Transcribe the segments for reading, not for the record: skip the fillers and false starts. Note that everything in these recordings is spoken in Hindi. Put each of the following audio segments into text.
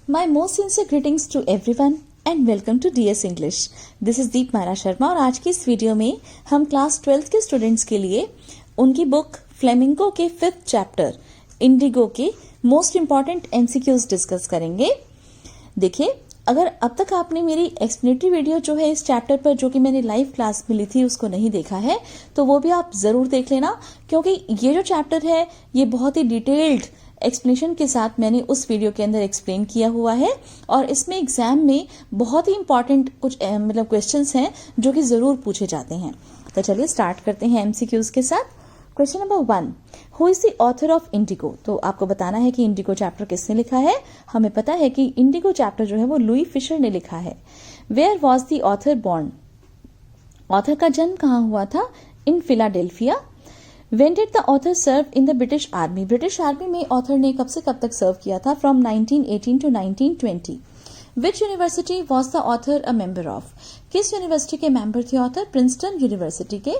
My most sincere greetings to everyone and welcome to DS English. This is दीप मारा शर्मा और आज की इस वीडियो में हम क्लास 12th के स्टूडेंट्स के लिए उनकी बुक फ्लेमिंगो के 5th चैप्टर इंडिगो के मोस्ट इम्पॉर्टेंट MCQs डिस्कस करेंगे। देखिए, अगर अब तक आपने मेरी एक्सप्लेनेटरी वीडियो जो है इस चैप्टर पर जो कि मैंने लाइव क्लास में ली थी उसको नहीं देखा है तो वो भी आप जरूर देख लेना, क्योंकि ये जो चैप्टर है ये बहुत ही डिटेल्ड एक्सप्लेनेशन के साथ मैंने उस वीडियो के अंदर एक्सप्लेन किया हुआ है और इसमें एग्जाम में बहुत ही इंपॉर्टेंट कुछ क्वेश्चंस हैं जो कि जरूर पूछे जाते हैं। तो चलिए स्टार्ट करते हैं MCQs के साथ। Question number 1, who is the author of Indigo? तो आपको बताना है कि इंडिगो चैप्टर किसने लिखा है। हमें पता है कि इंडिगो चैप्टर जो है वो लुई फिशर ने लिखा है। Where was the author born? Author का जन्म कहाँ हुआ था? In Philadelphia. When did the author serve in the British Army? British army में ऑथर ने कब से कब तक सर्व किया था? From 1918 to 1920. Which university was the author a member of? किस यूनिवर्सिटी के मेंबर थे ऑथर? प्रिंसटन यूनिवर्सिटी के।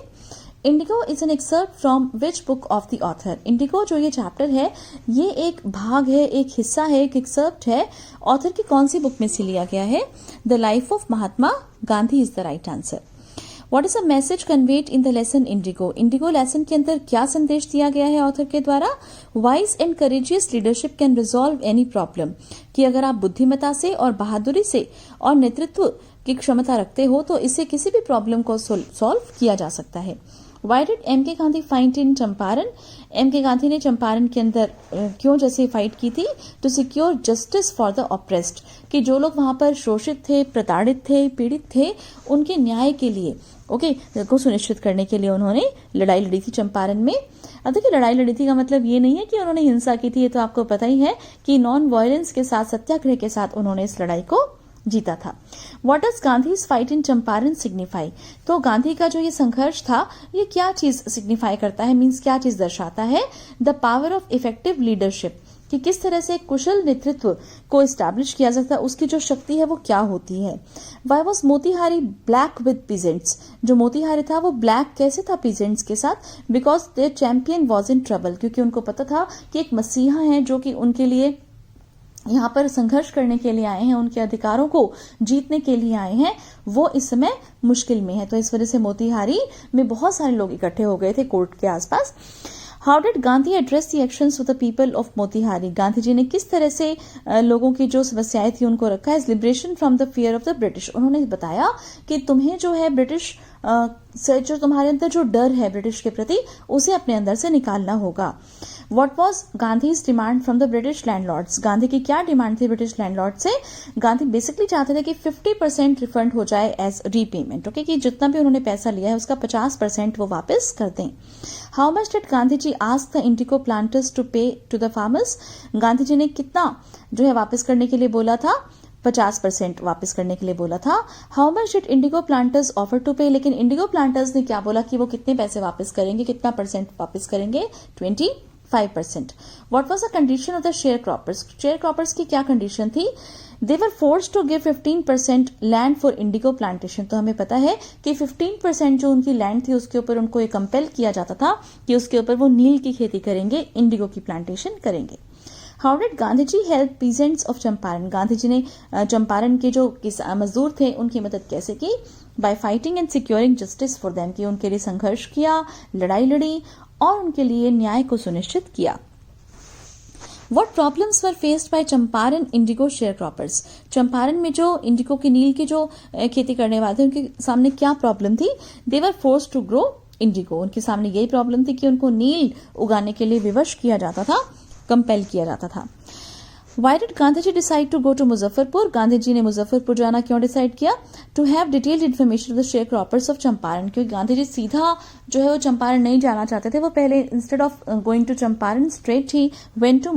Indigo is an excerpt from which book of the author? Indigo जो ये चैप्टर है ये एक भाग है, एक हिस्सा है, एक एक्सर्प्ट है। ऑथर की कौन सी बुक में से लिया गया है? The life of Mahatma Gandhi is the right answer. What is the message conveyed in the lesson Indigo? Indigo lesson के अंदर क्या संदेश दिया गया है ऑथर के द्वारा? Wise and courageous leadership can resolve any problem. कि अगर आप बुद्धिमत्ता से और बहादुरी से और नेतृत्व की क्षमता रखते हो तो इससे किसी भी प्रॉब्लम को सॉल्व किया जा सकता है। Why did M.K. Gandhi fight in Champaran? M.K. Gandhi ने चंपारण के अंदर क्यों जैसे फाइट की थी? To secure justice for the oppressed, कि जो लोग वहां पर शोषित थे, प्रताड़ित थे, पीड़ित थे, उनके न्याय के लिए को सुनिश्चित करने के लिए उन्होंने लड़ाई लड़ी थी चंपारण में। अब देखिए, लड़ाई लड़ी थी का मतलब ये नहीं है कि उन्होंने हिंसा की थी, ये तो आपको पता ही है कि नॉन वायलेंस के साथ, सत्याग्रह के साथ उन्होंने इस लड़ाई को जीता था। What does Gandhi's fight in Champaran signify? तो गांधी का जो ये संघर्ष था ये क्या चीज सिग्निफाई करता है, मीन्स क्या चीज दर्शाता है? The power of effective leadership, कि किस तरह से कुशल नेतृत्व को इस्टेब्लिश किया जाता है, उसकी जो शक्ति है वो क्या होती है। Why was Motihari black with peasants? जो मोतिहारी था वो ब्लैक कैसे था पीजेंट्स के साथ? Because their champion was in trouble, क्योंकि उनको पता था कि एक मसीहा है जो कि उनके लिए यहाँ पर संघर्ष करने के लिए आए हैं, उनके अधिकारों को जीतने के लिए आए हैं, वो इस समय मुश्किल में है। तो इस वजह से मोतिहारी में बहुत सारे लोग इकट्ठे हो गए थे कोर्ट के आसपास। How did Gandhi address the actions of the people of Motihari? Gandhi ji ने किस तरह से लोगों की जो समस्याएं थी उनको रखा? As liberation from the fear of the British. उन्होंने बताया कि तुम्हें जो है ब्रिटिश से जो तुम्हारे अंदर जो डर है ब्रिटिश के प्रति उसे अपने अंदर से निकालना होगा। What was Gandhi's demand from the British landlords? Gandhi की क्या डिमांड थी ब्रिटिश लैंडलॉर्ड से? गांधी बेसिकली चाहते थे कि 50% रिफंड हो जाए एज रीपेमेंट, ओके, कि जितना भी उन्होंने पैसा लिया है उसका 50% वो वापस कर दें। How much did Gandhi ji ask the indigo planters to pay to the farmers? Gandhi ji ने कितना जो है वापस करने के लिए बोला था? 50% वापस करने के लिए बोला था। How much did indigo planters offer to pay? लेकिन इंडिगो प्लांटर्स ने क्या बोला कि वो कितने पैसे वापस करेंगे, कितना परसेंट वापस करेंगे? 25%. What was the condition of the sharecroppers? Sharecroppers की क्या कंडीशन थी? They were forced to give 15% land for indigo plantation. तो हमें पता है कि 15% जो उनकी लैंड थी उसके ऊपर उनको ये कंपेल किया जाता था कि उसके ऊपर वो नील की खेती करेंगे, इंडिगो की प्लांटेशन करेंगे। How did Gandhi ji help peasants of Champaran? Gandhi ji ने चंपारण के जो मजदूर थे उनकी मदद कैसे की? Bye fighting and securing justice for them, कि उनके लिए संघर्ष किया, लड़ाई लड़ी और उनके लिए न्याय को सुनिश्चित किया। What problems were faced by Champaran Indigo share croppers? Champaran में जो इंडिगो की नील की जो खेती करने वाले थे उनके सामने क्या प्रॉब्लम थी? They were forced to grow Indigo, उनके सामने यही प्रॉब्लम थी कि उनको नील उगाने के लिए विवश किया जाता था, कंपेल किया जाता था। Why did Gandhi ji decide to go to Muzaffarpur? Gandhi ji ने मुजफ्फरपुर जाना क्यों डिसाइड किया? To have detailed information of the share croppers of Champaran, क्योंकि गांधी जी सीधा जो है वो चंपारण नहीं जाना चाहते थे। वो पहले instead of going to Champaran straight he went to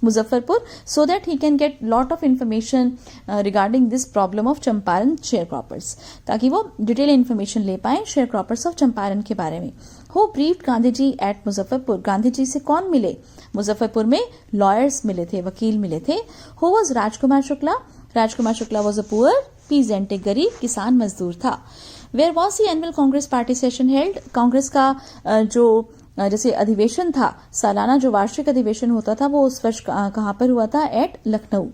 Muzaffarpur so that he can get lot of information regarding this problem of Champaran sharecroppers, ताकि वो डिटेल इन्फॉर्मेशन ले पाए शेयर क्रॉपर्स ऑफ चंपारण के बारे में। Who briefed Gandhi ji at Muzaffarpur? Gandhi ji से कौन मिले मुजफ्फरपुर में? लॉयर्स मिले थे, वकील मिले थे। Who was Rajkumar Shukla? Rajkumar Shukla was a poor peasant, एक गरीब किसान मजदूर था। Where was the annual Congress party session held? Congress का जो जैसे अधिवेशन था, सालाना जो वार्षिक अधिवेशन होता था वो उस वर्ष कहाँ पर हुआ था? At Lucknow.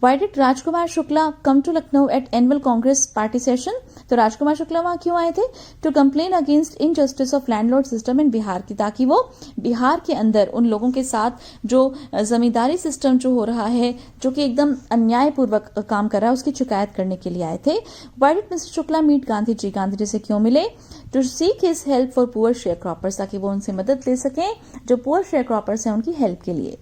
Why did Rajkumar Shukla come to Lucknow at annual Congress party session? तो राजकुमार शुक्ला वहां क्यों आए थे? To complain against injustice of landlord system in Bihar की, ताकि वो बिहार के अंदर उन लोगों के साथ जो जमींदारी सिस्टम जो हो रहा है, जो कि एकदम अन्यायपूर्वक काम कर रहा है, उसकी शिकायत करने के लिए आए थे. Why did Mr. Shukla meet Gandhi ji? Gandhi ji से क्यों मिले? To seek his help for poor sharecroppers, ताकि वो उनसे मदद ले सकें जो poor sharecroppers हैं उनकी हेल्प के लिए.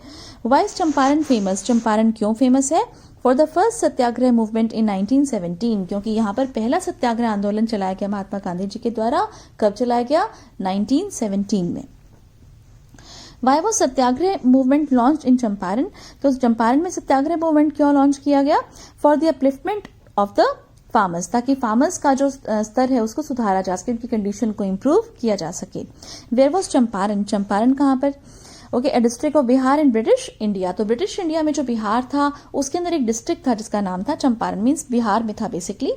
Why is Champaran famous? Champaran क्यों फेमस है? For the first Satyagraha movement in 1917, क्योंकि यहाँ पर पहला सत्याग्रह आंदोलन चलाया गया महात्मा गांधी जी के द्वारा. कब चलाया गया? 1917 में. वाई वो सत्याग्रह मूवमेंट लॉन्च इन चंपारण? तो चंपारण में सत्याग्रह मूवमेंट क्यों लॉन्च किया गया? For the upliftment of the farmers, ताकि फार्मर्स का जो स्तर है उसको सुधारा जा सके, उनकी कंडीशन को इम्प्रूव किया जा सके. Where was Champaran? चंपारण कहाँ पर? Okay, a district of Bihar in British India. तो ब्रिटिश इंडिया में जो बिहार था उसके अंदर एक डिस्ट्रिक्ट था जिसका नाम था चंपारण, मीन्स बिहार में था basically.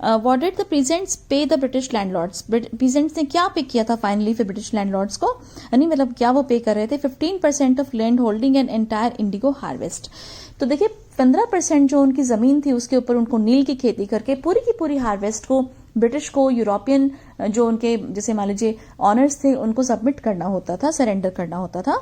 What did the peasants पे द ब्रिटिश लैंडलॉर्ड्स? पीजेंट्स ने क्या पे किया था फाइनली फिर ब्रिटिश लैंडलॉर्ड्स को? यानी मतलब क्या वो पे कर रहे थे? 15% of land holding and entire Indigo harvest. तो देखिए 15% जो उनकी जमीन थी उसके ऊपर उनको नील की खेती करके पूरी की पूरी हार्वेस्ट को ब्रिटिश को, यूरोपियन जो उनके जैसे मान लीजिए ऑनर्स थे, उनको सबमिट करना होता था, सरेंडर करना होता था.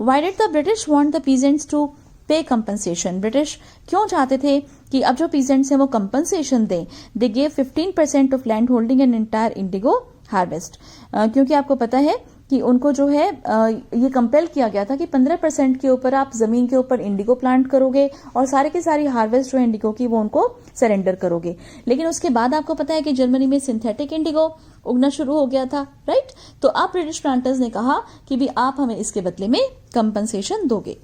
Why did the British want the peasants to pay compensation? British क्यों चाहते थे कि अब जो पीजेंट्स हैं वो कंपनसेशन दें? They gave 15% of land holding and entire Indigo harvest. क्योंकि आपको पता है कि उनको जो है ये कंपेल किया गया था कि 15% के ऊपर आप जमीन के ऊपर इंडिगो प्लांट करोगे और सारे की सारी हार्वेस्ट जो इंडिगो की वो उनको सरेंडर करोगे. लेकिन उसके बाद आपको पता है कि जर्मनी में सिंथेटिक इंडिगो उगना शुरू हो गया था, राइट? तो आप ब्रिटिश प्लांटर्स ने कहा कि भी आप हमें इसके बदले में कंपनसेशन दोगे.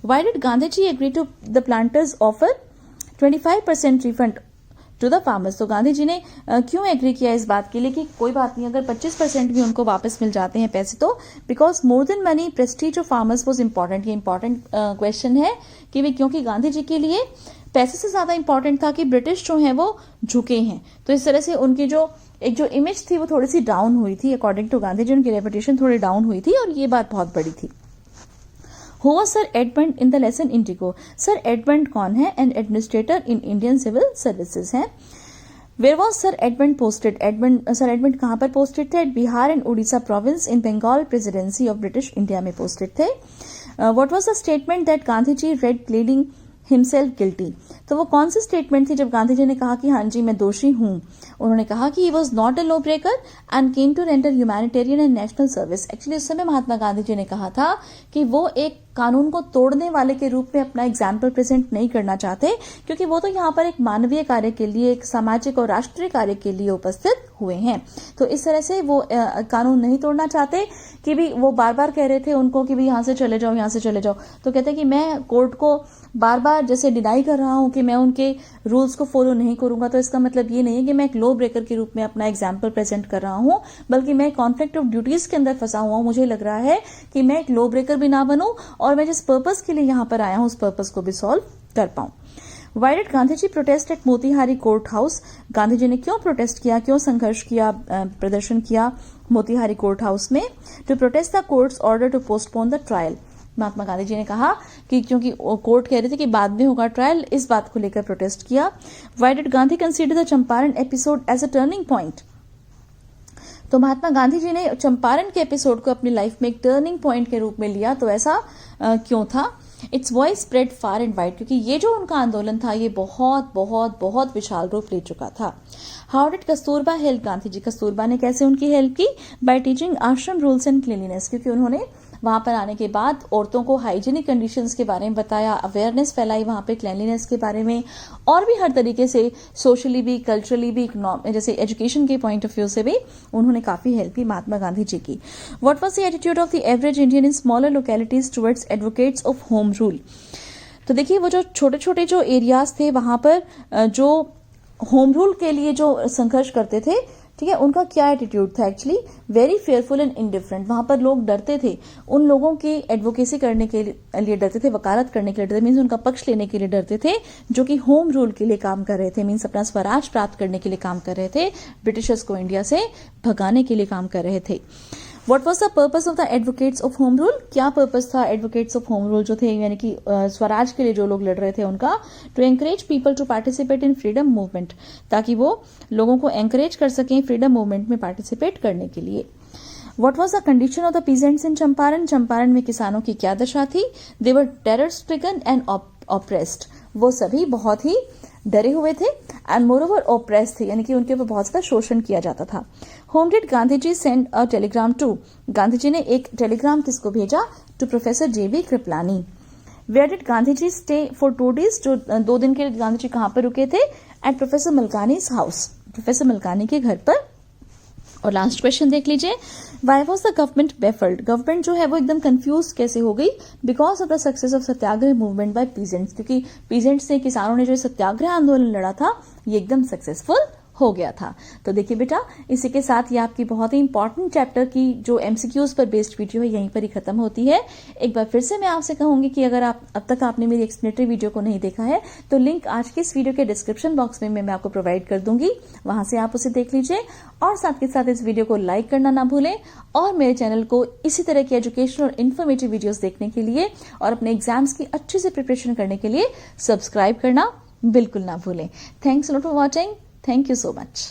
Why did Gandhi ji agree to the planters offer 25% refund to the farmers? तो गांधी जी ने क्यों एग्री किया इस बात के लिए कि कोई बात नहीं, अगर 25% भी उनको वापस मिल जाते हैं पैसे तो, because more than money Prestige of farmers was important. ये इंपॉर्टेंट क्वेश्चन है कि भी क्योंकि गांधी जी के लिए पैसे से ज्यादा इंपॉर्टेंट था कि ब्रिटिश जो है वो झुके हैं. तो इस तरह से उनकी जो इमेज थी वो थोड़ी सी डाउन हुई थी. अकॉर्डिंग टू गांधी जी उनकी रेपुटेशन थोड़ी डाउन हुई थी और ये बात बहुत बड़ी थी. Who was Sir Edmund in the lesson Indigo? Sir Edmund कौन है? An administrator in Indian civil services है. Where was Sir Edmund posted? Sir Edmund कहाँ पर posted थे? Bihar and Orissa province in Bengal presidency of British India में posted थे. What was the statement that Gandhi ji read pleading himself guilty? तो वो कौन सी स्टेटमेंट थी जब गांधी जी ने कहा कि हाँ जी मैं दोषी हूं? उन्होंने कहा कि he was not a lawbreaker and came to render humanitarian and national service. Actually उस समय महात्मा गांधी जी ने कहा था कि वो एक कानून को तोड़ने वाले के रूप में अपना एग्जाम्पल प्रेजेंट नहीं करना चाहते, क्योंकि वो तो यहाँ पर एक मानवीय कार्य के लिए, एक सामाजिक और राष्ट्रीय कार्य के लिए उपस्थित हुए हैं. तो इस तरह से वो कानून नहीं तोड़ना चाहते कि भी वो बार बार कह रहे थे उनको कि भी यहाँ से चले जाओ, यहाँ से चले जाओ. तो कहते कि मैं कोर्ट को बार बार जैसे डिनाई कर रहा हूं कि मैं उनके रूल्स को फॉलो नहीं करूंगा, तो इसका मतलब ये नहीं है कि मैं एक लॉ ब्रेकर के रूप में अपना एग्जाम्पल प्रेजेंट कर रहा हूं, बल्कि मैं कॉन्फ्लिक्ट ऑफ ड्यूटीज के अंदर फंसा हुआ हूं. मुझे लग रहा है कि मैं एक लॉ ब्रेकर भी ना बनूं और मैं जिस पर्पस के लिए यहां पर आया हूं उस पर्पस को भी सॉल्व कर पाऊं. Why did Gandhi ji protest at Motihari court house? Gandhi ji ने क्यों प्रोटेस्ट किया, क्यों संघर्ष किया, प्रदर्शन किया मोतिहारी कोर्ट हाउस में? To protest the court's order to postpone the trial. Mahatma Gandhi ji ने कहा कि क्योंकि कोर्ट कह रही थी कि बाद में होगा ट्रायल, इस बात को लेकर प्रोटेस्ट किया. Why did Gandhi consider the Champaran episode as a turning point? तो महात्मा गांधी जी ने चंपारण के एपिसोड को अपनी लाइफ में एक टर्निंग पॉइंट के रूप में लिया. तो ऐसा क्यों था? It's voice spread far and wide, क्योंकि ये जो उनका आंदोलन था ये बहुत बहुत बहुत विशाल रूप ले चुका था. How did Kasturba help Gandhi ji? Kasturba ने कैसे उनकी हेल्प की? By teaching ashram rules and cleanliness, क्योंकि उन्होंने वहां पर आने के बाद औरतों को हाइजीनिक कंडीशंस के बारे में बताया, अवेयरनेस फैलाई वहां पे क्लीनलीनेस के बारे में, और भी हर तरीके से सोशली भी, कल्चरली भी, जैसे एजुकेशन के पॉइंट ऑफ व्यू से भी उन्होंने काफी हेल्प की महात्मा गांधी जी की. What was the attitude of the average Indian in smaller localities towards advocates of home rule? तो देखिए वो जो छोटे छोटे जो एरियाज थे वहां पर जो होम रूल के लिए जो संघर्ष करते थे, ठीक है, उनका क्या एटीट्यूड था? Actually very fearful and indifferent. वहां पर लोग डरते थे, उन लोगों की एडवोकेसी करने के लिए डरते थे, वकालत करने के लिए डरते थे, मीन्स उनका पक्ष लेने के लिए डरते थे, जो कि होम रूल के लिए काम कर रहे थे, मीन्स अपना स्वराज प्राप्त करने के लिए काम कर रहे थे, ब्रिटिशर्स को इंडिया से भगाने के लिए काम कर रहे थे. What was the purpose of the advocates of home rule? क्या पर्पस था एडवोकेट्स ऑफ होम रूल जो थे, यानी कि स्वराज के लिए जो लोग लड़ रहे थे उनका? To encourage people to participate in freedom movement, ताकि वो लोगों को एनकरेज कर सकें फ्रीडम मूवमेंट में पार्टिसिपेट करने के लिए। What was the condition of the peasants in Champaran? Champaran में किसानों की क्या दशा थी? They were terror stricken and oppressed. वो सभी बहुत ही डरे हुए थे एंड मोरओवर oppressed थे, यानी कि उनके ऊपर बहुत ज्यादा शोषण किया जाता था। Whom did Gandhi ji send a telegram to? Gandhi ji ने एक टेलीग्राम किसको भेजा? To professor JB Kripalani. Where did Gandhi ji stay for 2 days? जो 2 दिन के लिए गांधी जी कहाँ पर रुके थे? At professor Malkani's house, professor Malkani के घर पर। और लास्ट क्वेश्चन देख लीजिए, why was the government baffled? Government जो है वो एकदम कंफ्यूज कैसे हो गई? Because of the success of satyagraha movement by peasants, क्योंकि पीजेंट्स ने, किसानों ने जो सत्याग्रह आंदोलन लड़ा था ये एकदम सक्सेसफुल हो गया था। तो देखिए बेटा, इसी के साथ ये आपकी बहुत ही इंपॉर्टेंट चैप्टर की जो MCQs पर बेस्ड वीडियो है यहीं पर ही खत्म होती है। एक बार फिर से मैं आपसे कहूंगी कि अगर आप अब तक आपने मेरी एक्सप्लेनेटरी वीडियो को नहीं देखा है तो लिंक आज के इस वीडियो के डिस्क्रिप्शन बॉक्स में मैं आपको प्रोवाइड कर दूंगी, वहां से आप उसे देख लीजिए। और साथ के साथ इस वीडियो को लाइक करना ना भूलें और मेरे चैनल को इसी तरह की एजुकेशनल और इन्फॉर्मेटिव वीडियोस देखने के लिए और अपने एग्जाम्स की अच्छे से प्रिपरेशन करने के लिए सब्सक्राइब करना बिल्कुल ना भूलें। Thanks a lot for watching. Thank you so much.